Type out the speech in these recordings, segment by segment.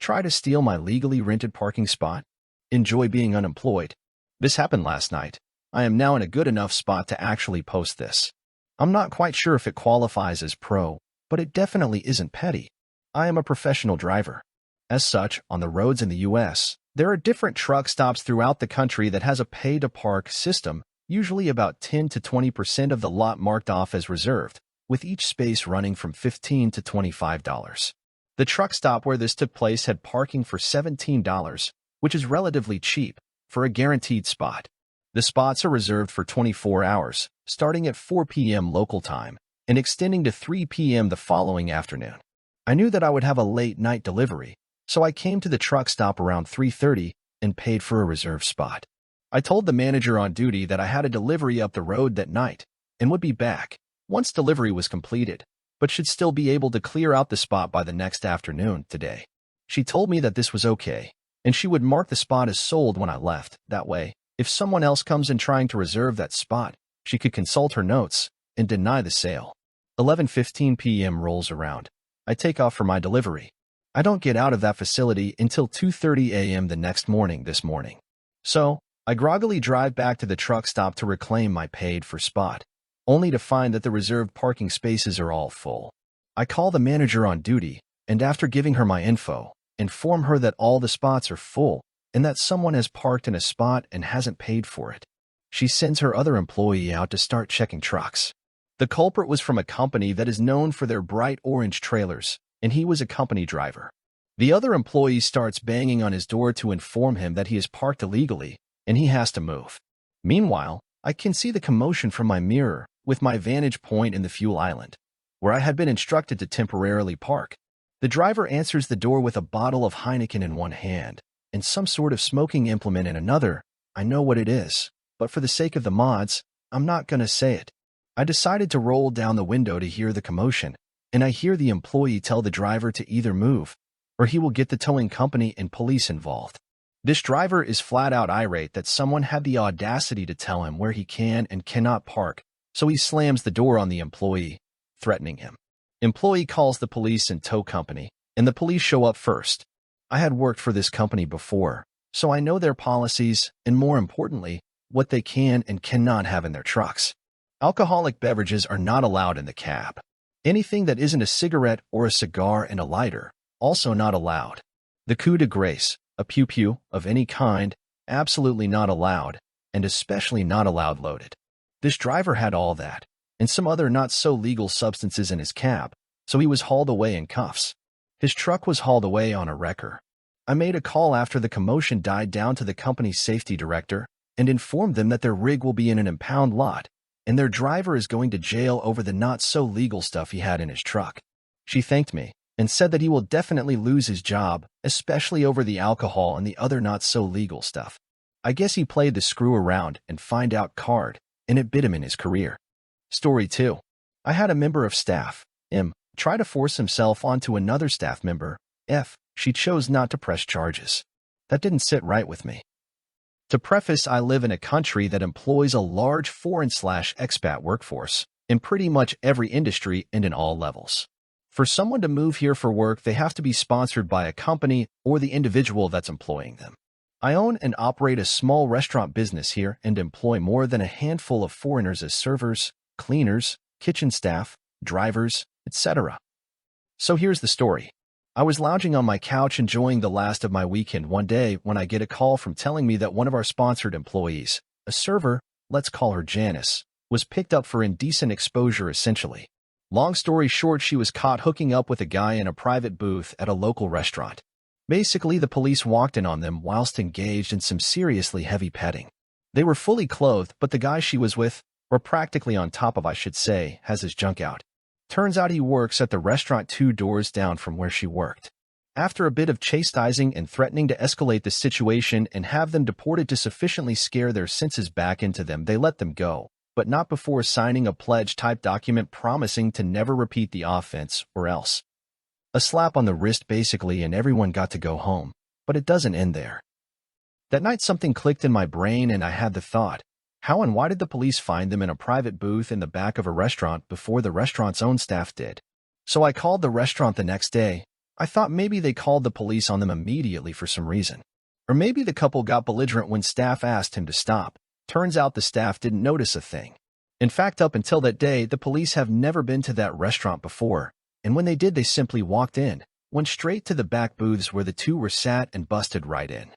Try to steal my legally rented parking spot? Enjoy being unemployed? This happened last night. I am now in a good enough spot to actually post this. I'm not quite sure if it qualifies as pro, but it definitely isn't petty. I am a professional driver. As such, on the roads in the U.S., there are different truck stops throughout the country that has a pay-to-park system, usually about 10 to 20% of the lot marked off as reserved, with each space running from $15 to $25. The truck stop where this took place had parking for $17, which is relatively cheap, for a guaranteed spot. The spots are reserved for 24 hours, starting at 4 p.m. local time, and extending to 3 p.m. the following afternoon. I knew that I would have a late-night delivery, so I came to the truck stop around 3:30 and paid for a reserved spot. I told the manager on duty that I had a delivery up the road that night and would be back once delivery was completed, but should still be able to clear out the spot by the next afternoon today. She told me that this was okay, and she would mark the spot as sold when I left. That way, if someone else comes in trying to reserve that spot, she could consult her notes and deny the sale. 11:15 p.m. rolls around. I take off for my delivery. I don't get out of that facility until 2:30 a.m. the next morning this morning. So, I groggily drive back to the truck stop to reclaim my paid-for spot, only to find that the reserved parking spaces are all full. I call the manager on duty, and after giving her my info, inform her that all the spots are full and that someone has parked in a spot and hasn't paid for it. She sends her other employee out to start checking trucks. The culprit was from a company that is known for their bright orange trailers, and he was a company driver. The other employee starts banging on his door to inform him that he is parked illegally and he has to move. Meanwhile, I can see the commotion from my mirror with my vantage point in the fuel island, where I had been instructed to temporarily park. The driver answers the door with a bottle of Heineken in one hand and some sort of smoking implement in another. I know what it is, but for the sake of the mods, I'm not gonna say it. I decided to roll down the window to hear the commotion, and I hear the employee tell the driver to either move or he will get the towing company and police involved. This driver is flat out irate that someone had the audacity to tell him where he can and cannot park, so he slams the door on the employee, threatening him. Employee calls the police and tow company, and the police show up first. I had worked for this company before, so I know their policies and, more importantly, what they can and cannot have in their trucks. Alcoholic beverages are not allowed in the cab. Anything that isn't a cigarette or a cigar and a lighter, also not allowed. The coup de grace, a pew-pew of any kind, absolutely not allowed, and especially not allowed loaded. This driver had all that, and some other not-so-legal substances in his cab, so he was hauled away in cuffs. His truck was hauled away on a wrecker. I made a call after the commotion died down to the company's safety director and informed them that their rig will be in an impound lot, and their driver is going to jail over the not-so-legal stuff he had in his truck. She thanked me and said that he will definitely lose his job, especially over the alcohol and the other not-so-legal stuff. I guess he played the screw around and find out card, and it bit him in his career. Story 2. I had a member of staff, M, try to force himself onto another staff member, F. She chose not to press charges. That didn't sit right with me. To preface, I live in a country that employs a large foreign/expat workforce in pretty much every industry and in all levels. For someone to move here for work, they have to be sponsored by a company or the individual that's employing them. I own and operate a small restaurant business here and employ more than a handful of foreigners as servers, cleaners, kitchen staff, drivers, etc. So here's the story. I was lounging on my couch enjoying the last of my weekend one day when I get a call from telling me that one of our sponsored employees, a server, let's call her Janice, was picked up for indecent exposure essentially. Long story short, she was caught hooking up with a guy in a private booth at a local restaurant. Basically, the police walked in on them whilst engaged in some seriously heavy petting. They were fully clothed, but the guy she was with, or practically on top of I should say, has his junk out. Turns out he works at the restaurant 2 doors down from where she worked. After a bit of chastising and threatening to escalate the situation and have them deported to sufficiently scare their senses back into them, they let them go, but not before signing a pledge-type document promising to never repeat the offense or else. A slap on the wrist basically, and everyone got to go home, but it doesn't end there. That night something clicked in my brain and I had the thought, how and why did the police find them in a private booth in the back of a restaurant before the restaurant's own staff did? So I called the restaurant the next day, I thought maybe they called the police on them immediately for some reason. Or maybe the couple got belligerent when staff asked him to stop. Turns out the staff didn't notice a thing. In fact, up until that day, the police have never been to that restaurant before, and when they did, they simply walked in, went straight to the back booths where the two were sat and busted right in.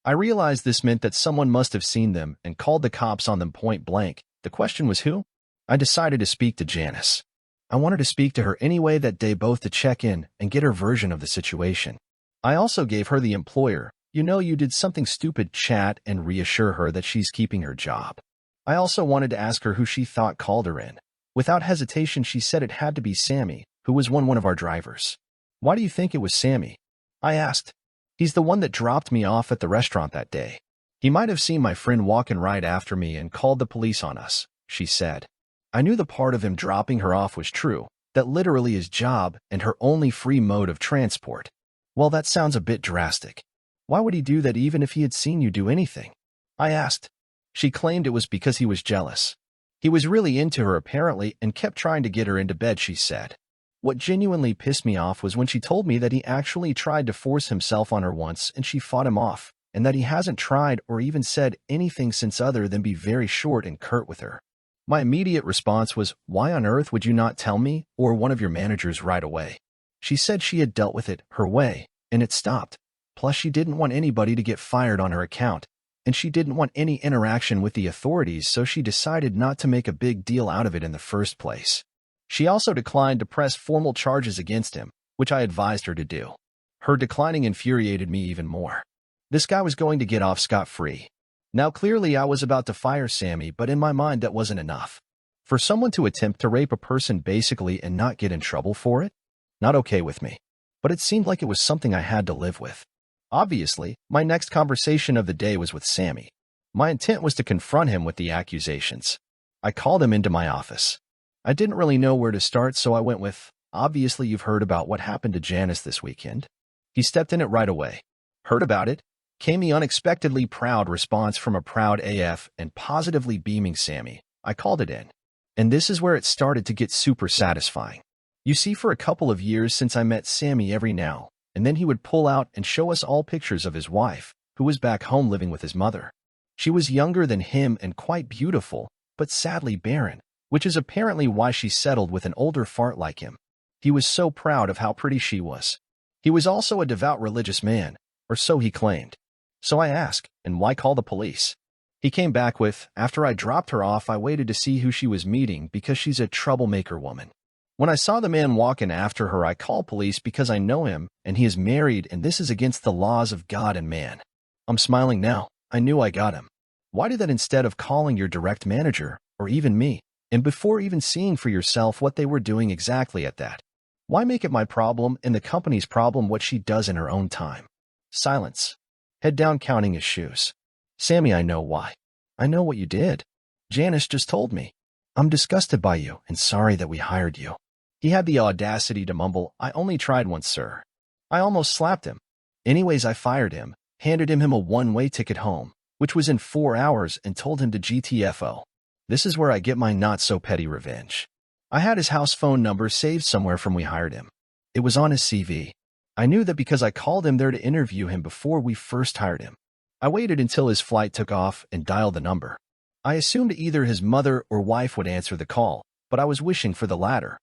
I realized this meant that someone must have seen them and called the cops on them point blank. The question was who? I decided to speak to Janice. I wanted to speak to her anyway that day, both to check in and get her version of the situation. I also gave her the employer, you did something stupid chat and reassure her that she's keeping her job. I also wanted to ask her who she thought called her in. Without hesitation, she said it had to be Sammy, who was one of our drivers. Why do you think it was Sammy? I asked. He's the one that dropped me off at the restaurant that day. He might have seen my friend walking right after me and called the police on us, she said. I knew the part of him dropping her off was true, that literally his job and her only free mode of transport. Well, that sounds a bit drastic. Why would he do that even if he had seen you do anything? I asked. She claimed it was because he was jealous. He was really into her apparently and kept trying to get her into bed, she said. What genuinely pissed me off was when she told me that he actually tried to force himself on her once and she fought him off, and that he hasn't tried or even said anything since other than be very short and curt with her. My immediate response was, why on earth would you not tell me or one of your managers right away? She said she had dealt with it her way, and it stopped. Plus, she didn't want anybody to get fired on her account, and she didn't want any interaction with the authorities, so she decided not to make a big deal out of it in the first place. She also declined to press formal charges against him, which I advised her to do. Her declining infuriated me even more. This guy was going to get off scot-free. Now clearly I was about to fire Sammy, but in my mind that wasn't enough. For someone to attempt to rape a person basically and not get in trouble for it? Not okay with me. But it seemed like it was something I had to live with. Obviously, my next conversation of the day was with Sammy. My intent was to confront him with the accusations. I called him into my office. I didn't really know where to start, so I went with, obviously you've heard about what happened to Janice this weekend. He stepped in it right away. Heard about it? Came the unexpectedly proud response from a proud AF and positively beaming Sammy. I called it in. And this is where it started to get super satisfying. You see, for a couple of years since I met Sammy every now and then he would pull out and show us all pictures of his wife, who was back home living with his mother. She was younger than him and quite beautiful, but sadly barren, which is apparently why she settled with an older fart like him. He was so proud of how pretty she was. He was also a devout religious man, or so he claimed. So I asked, and why call the police? He came back with, after I dropped her off, I waited to see who she was meeting because she's a troublemaker woman. When I saw the man walking after her, I called police because I know him, and he is married, and this is against the laws of God and man. I'm smiling now. I knew I got him. Why do that instead of calling your direct manager, or even me, and before even seeing for yourself what they were doing exactly at that? Why make it my problem and the company's problem what she does in her own time? Silence. Head down counting his shoes. Sammy, I know why. I know what you did. Janice just told me. I'm disgusted by you and sorry that we hired you. He had the audacity to mumble, I only tried once, sir. I almost slapped him. Anyways, I fired him, handed him a one-way ticket home, which was in 4 hours, and told him to GTFO. This is where I get my not-so-petty revenge. I had his house phone number saved somewhere from we hired him. It was on his CV. I knew that because I called him there to interview him before we first hired him. I waited until his flight took off and dialed the number. I assumed either his mother or wife would answer the call, but I was wishing for the latter.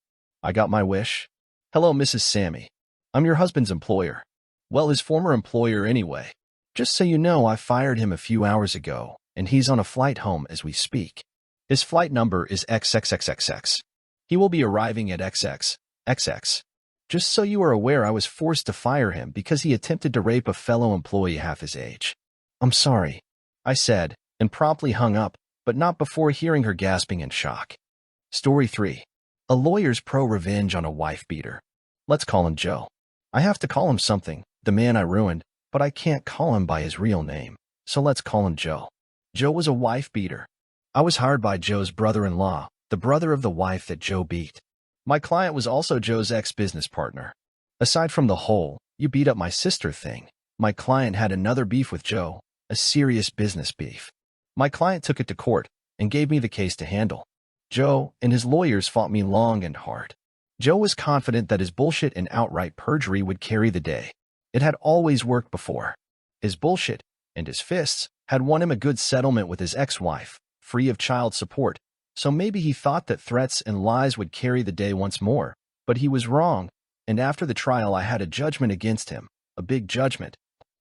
I got my wish. Hello, Mrs. Sammy. I'm your husband's employer. Well, his former employer anyway. Just so you know, I fired him a few hours ago, and he's on a flight home as we speak. His flight number is XXXXX. He will be arriving at XXXX. Just so you are aware, I was forced to fire him because he attempted to rape a fellow employee half his age. I'm sorry, I said, and promptly hung up, but not before hearing her gasping in shock. Story 3. A lawyer's pro-revenge on a wife-beater. Let's call him Joe. I have to call him something, the man I ruined, but I can't call him by his real name, so let's call him Joe. Joe was a wife-beater. I was hired by Joe's brother-in-law, the brother of the wife that Joe beat. My client was also Joe's ex-business partner. Aside from the whole, you beat up my sister thing, my client had another beef with Joe, a serious business beef. My client took it to court and gave me the case to handle. Joe and his lawyers fought me long and hard. Joe was confident that his bullshit and outright perjury would carry the day. It had always worked before. His bullshit and his fists had won him a good settlement with his ex-wife, free of child support, so maybe he thought that threats and lies would carry the day once more. But he was wrong, and after the trial I had a judgment against him, a big judgment,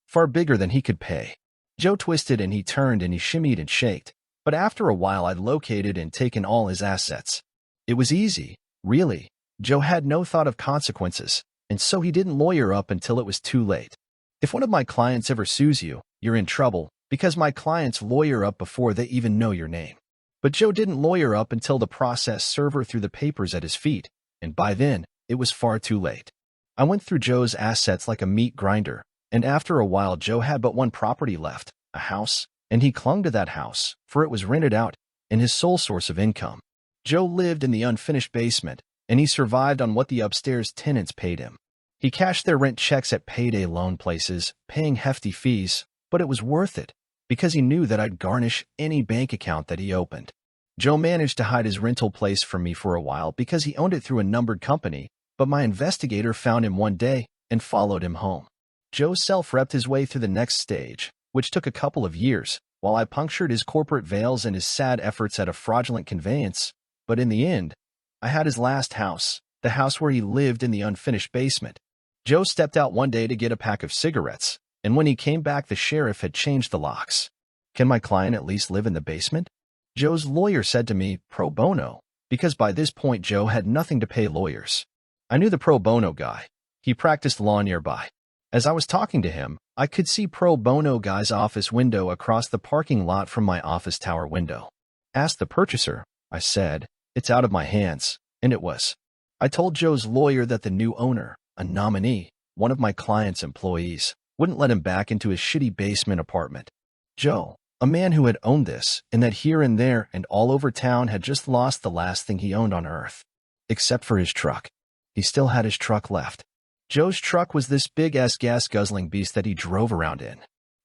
far bigger than he could pay. Joe twisted and he turned and he shimmied and shaked, but after a while I'd located and taken all his assets. It was easy, really. Joe had no thought of consequences, and so he didn't lawyer up until it was too late. If one of my clients ever sues you, you're in trouble, because my clients lawyer up before they even know your name. But Joe didn't lawyer up until the process server threw the papers at his feet, and by then, it was far too late. I went through Joe's assets like a meat grinder, and after a while Joe had but one property left, a house, and he clung to that house, for it was rented out, and his sole source of income. Joe lived in the unfinished basement, and he survived on what the upstairs tenants paid him. He cashed their rent checks at payday loan places, paying hefty fees, but it was worth it, because he knew that I'd garnish any bank account that he opened. Joe managed to hide his rental place from me for a while because he owned it through a numbered company, but my investigator found him one day and followed him home. Joe self-repped his way through the next stage, which took a couple of years, while I punctured his corporate veils and his sad efforts at a fraudulent conveyance. But in the end, I had his last house, the house where he lived in the unfinished basement. Joe stepped out one day to get a pack of cigarettes, and when he came back the sheriff had changed the locks. Can my client at least live in the basement? Joe's lawyer said to me, pro bono, because by this point Joe had nothing to pay lawyers. I knew the pro bono guy. He practiced law nearby. As I was talking to him, I could see pro bono guy's office window across the parking lot from my office tower window. Ask the purchaser, I said. It's out of my hands, and it was. I told Joe's lawyer that the new owner, a nominee, one of my client's employees, wouldn't let him back into his shitty basement apartment. Joe, a man who had owned this, and that here and there and all over town had just lost the last thing he owned on earth. Except for his truck. He still had his truck left. Joe's truck was this big-ass gas-guzzling beast that he drove around in.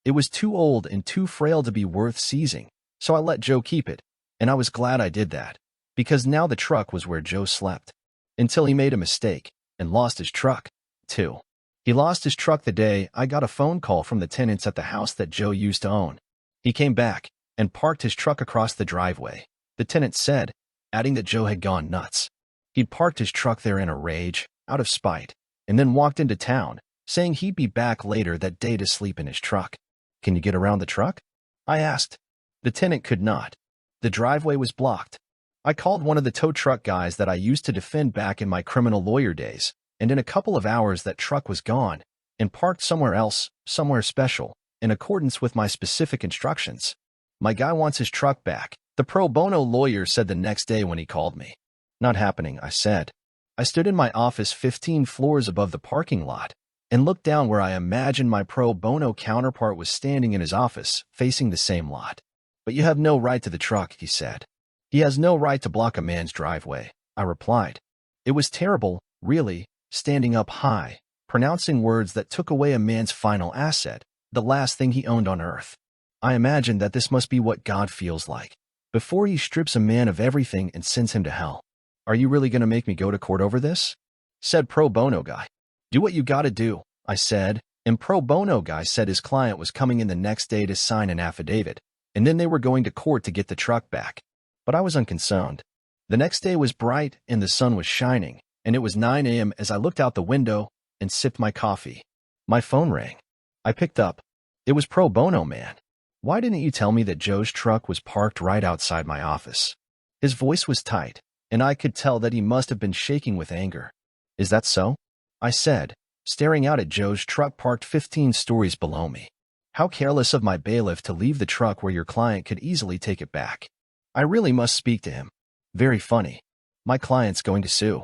It was too old and too frail to be worth seizing, so I let Joe keep it, and I was glad I did that, because now the truck was where Joe slept. Until he made a mistake and lost his truck, too. He lost his truck the day I got a phone call from the tenants at the house that Joe used to own. He came back and parked his truck across the driveway, the tenant said, adding that Joe had gone nuts. He'd parked his truck there in a rage, out of spite, and then walked into town, saying he'd be back later that day to sleep in his truck. Can you get around the truck? I asked. The tenant could not. The driveway was blocked. I called one of the tow truck guys that I used to defend back in my criminal lawyer days, and in a couple of hours that truck was gone and parked somewhere else, somewhere special, in accordance with my specific instructions. My guy wants his truck back, the pro bono lawyer said the next day when he called me. Not happening, I said. I stood in my office 15 floors above the parking lot and looked down where I imagined my pro bono counterpart was standing in his office, facing the same lot. But you have no right to the truck, he said. He has no right to block a man's driveway, I replied. It was terrible, really, standing up high, pronouncing words that took away a man's final asset, the last thing he owned on earth. I imagined that this must be what God feels like, before he strips a man of everything and sends him to hell. Are you really going to make me go to court over this? Said pro bono guy. Do what you gotta do, I said, and pro bono guy said his client was coming in the next day to sign an affidavit, and then they were going to court to get the truck back. But I was unconcerned. The next day was bright and the sun was shining, and it was 9 a.m. as I looked out the window and sipped my coffee. My phone rang. I picked up. It was pro bono man. Why didn't you tell me that Joe's truck was parked right outside my office? His voice was tight, and I could tell that he must have been shaking with anger. Is that so? I said, staring out at Joe's truck parked 15 stories below me. How careless of my bailiff to leave the truck where your client could easily take it back. I really must speak to him. Very funny. My client's going to sue.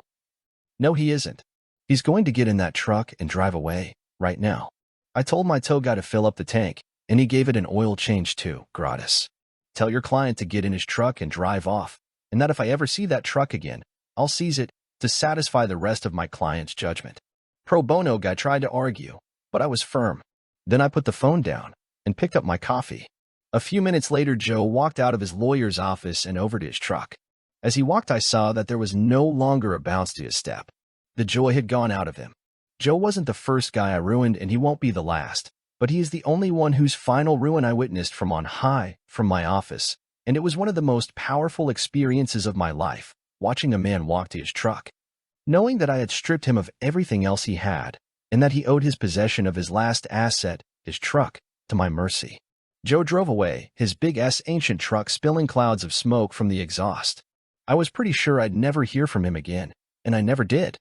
No, he isn't. He's going to get in that truck and drive away, right now. I told my tow guy to fill up the tank, and he gave it an oil change too, gratis. Tell your client to get in his truck and drive off, and that if I ever see that truck again, I'll seize it to satisfy the rest of my client's judgment. Pro bono guy tried to argue, but I was firm. Then I put the phone down and picked up my coffee. A few minutes later, Joe walked out of his lawyer's office and over to his truck. As he walked, I saw that there was no longer a bounce to his step. The joy had gone out of him. Joe wasn't the first guy I ruined, and he won't be the last, but he is the only one whose final ruin I witnessed from on high, from my office, and it was one of the most powerful experiences of my life, watching a man walk to his truck. Knowing that I had stripped him of everything else he had, and that he owed his possession of his last asset, his truck, to my mercy. Joe drove away, his big ancient truck spilling clouds of smoke from the exhaust. I was pretty sure I'd never hear from him again, and I never did.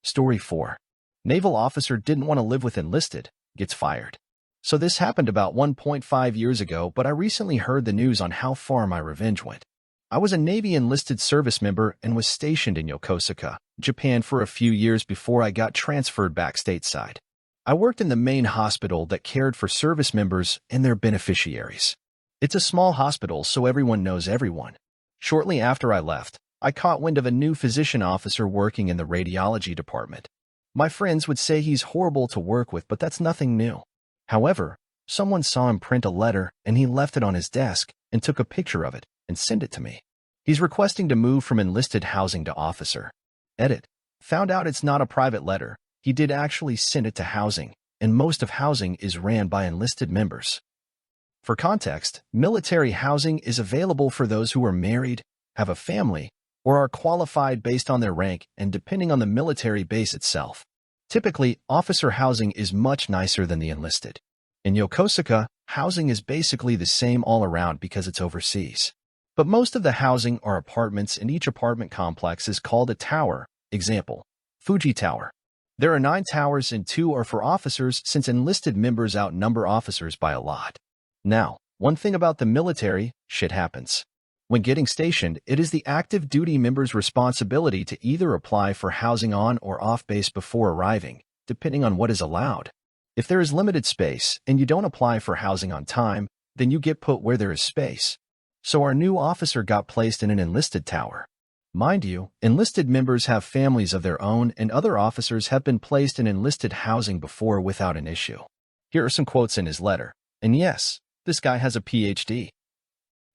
Story 4. Naval officer didn't want to live with enlisted, gets fired. So this happened about 1.5 years ago, but I recently heard the news on how far my revenge went. I was a Navy enlisted service member and was stationed in Yokosuka, Japan for a few years before I got transferred back stateside. I worked in the main hospital that cared for service members and their beneficiaries. It's a small hospital, so everyone knows everyone. Shortly after I left, I caught wind of a new physician officer working in the radiology department. My friends would say he's horrible to work with, but that's nothing new. However, someone saw him print a letter and he left it on his desk and took a picture of it and sent it to me. He's requesting to move from enlisted housing to officer. Edit. Found out it's not a private letter. He did actually send it to housing, and most of housing is ran by enlisted members. For context, military housing is available for those who are married, have a family, or are qualified based on their rank and depending on the military base itself. Typically, officer housing is much nicer than the enlisted. In Yokosuka, housing is basically the same all around because it's overseas. But most of the housing are apartments, and each apartment complex is called a tower. Example, Fuji Tower. There are 9 towers and 2 are for officers since enlisted members outnumber officers by a lot. Now, one thing about the military, shit happens. When getting stationed, it is the active duty member's responsibility to either apply for housing on or off base before arriving, depending on what is allowed. If there is limited space and you don't apply for housing on time, then you get put where there is space. So our new officer got placed in an enlisted tower. Mind you, enlisted members have families of their own, and other officers have been placed in enlisted housing before without an issue. Here are some quotes in his letter. And yes, this guy has a PhD.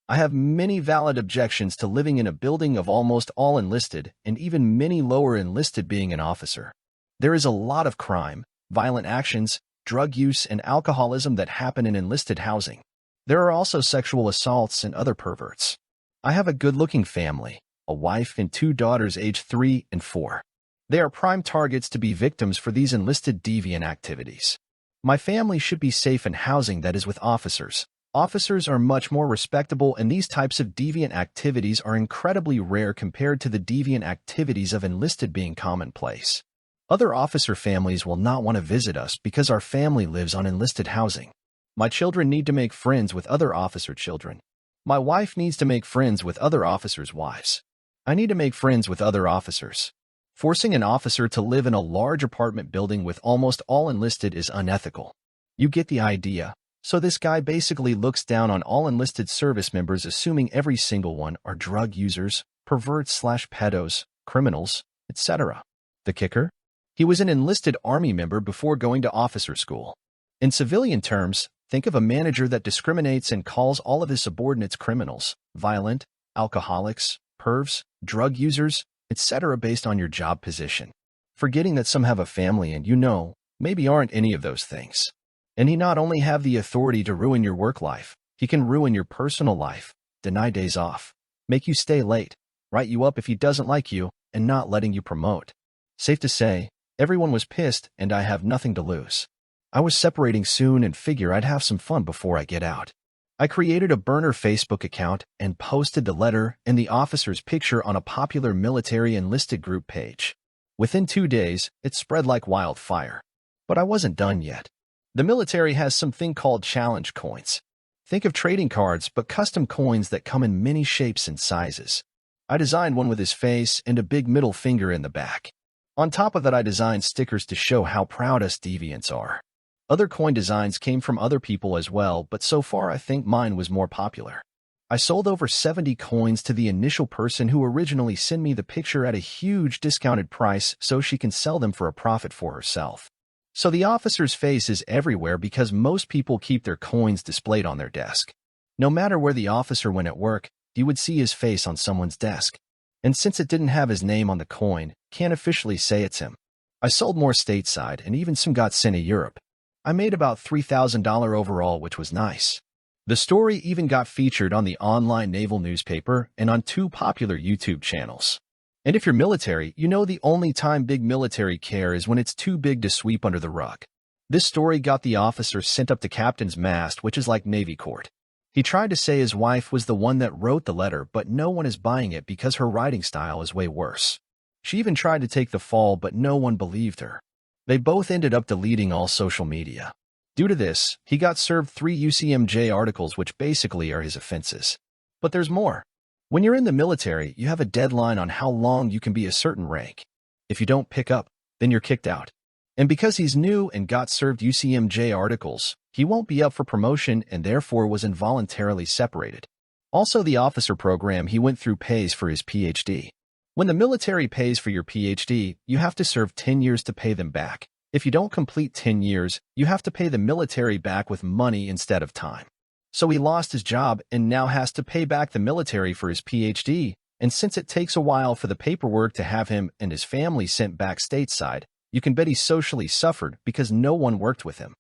I have many valid objections to living in a building of almost all enlisted, and even many lower enlisted being an officer. There is a lot of crime, violent actions, drug use, and alcoholism that happen in enlisted housing. There are also sexual assaults and other perverts. I have a good-looking family, a wife and 2 daughters aged 3 and 4. They are prime targets to be victims for these enlisted deviant activities. My family should be safe in housing that is with officers. Officers are much more respectable, and these types of deviant activities are incredibly rare compared to the deviant activities of enlisted being commonplace. Other officer families will not want to visit us because our family lives on enlisted housing. My children need to make friends with other officer children. My wife needs to make friends with other officers' wives. I need to make friends with other officers. Forcing an officer to live in a large apartment building with almost all enlisted is unethical. You get the idea. So this guy basically looks down on all enlisted service members, assuming every single one are drug users, perverts/pedos, criminals, etc. The kicker? He was an enlisted Army member before going to officer school. In civilian terms, think of a manager that discriminates and calls all of his subordinates criminals, violent, alcoholics, pervs, drug users, etc. based on your job position, forgetting that some have a family and maybe aren't any of those things. And he not only have the authority to ruin your work life, he can ruin your personal life, deny days off, make you stay late, write you up if he doesn't like you, and not letting you promote. Safe to say, everyone was pissed and I have nothing to lose. I was separating soon and figure I'd have some fun before I get out. I created a burner Facebook account and posted the letter and the officer's picture on a popular military enlisted group page. Within 2 days, it spread like wildfire. But I wasn't done yet. The military has something called challenge coins. Think of trading cards, but custom coins that come in many shapes and sizes. I designed one with his face and a big middle finger in the back. On top of that, I designed stickers to show how proud us deviants are. Other coin designs came from other people as well, but so far I think mine was more popular. I sold over 70 coins to the initial person who originally sent me the picture at a huge discounted price so she can sell them for a profit for herself. So the officer's face is everywhere because most people keep their coins displayed on their desk. No matter where the officer went at work, you would see his face on someone's desk. And since it didn't have his name on the coin, can't officially say it's him. I sold more stateside and even some got sent to Europe. I made about $3,000 overall, which was nice. The story even got featured on the online naval newspaper and on 2 popular YouTube channels. And if you're military, you know the only time big military care is when it's too big to sweep under the rug. This story got the officer sent up to captain's mast, which is like Navy court. He tried to say his wife was the one that wrote the letter, but no one is buying it because her writing style is way worse. She even tried to take the fall, but no one believed her. They both ended up deleting all social media. Due to this, he got served 3 UCMJ articles, which basically are his offenses. But there's more. When you're in the military, you have a deadline on how long you can be a certain rank. If you don't pick up, then you're kicked out. And because he's new and got served UCMJ articles, he won't be up for promotion and therefore was involuntarily separated. Also, the officer program he went through pays for his PhD. When the military pays for your PhD, you have to serve 10 years to pay them back. If you don't complete 10 years, you have to pay the military back with money instead of time. So he lost his job and now has to pay back the military for his PhD, and since it takes a while for the paperwork to have him and his family sent back stateside, you can bet he socially suffered because no one worked with him.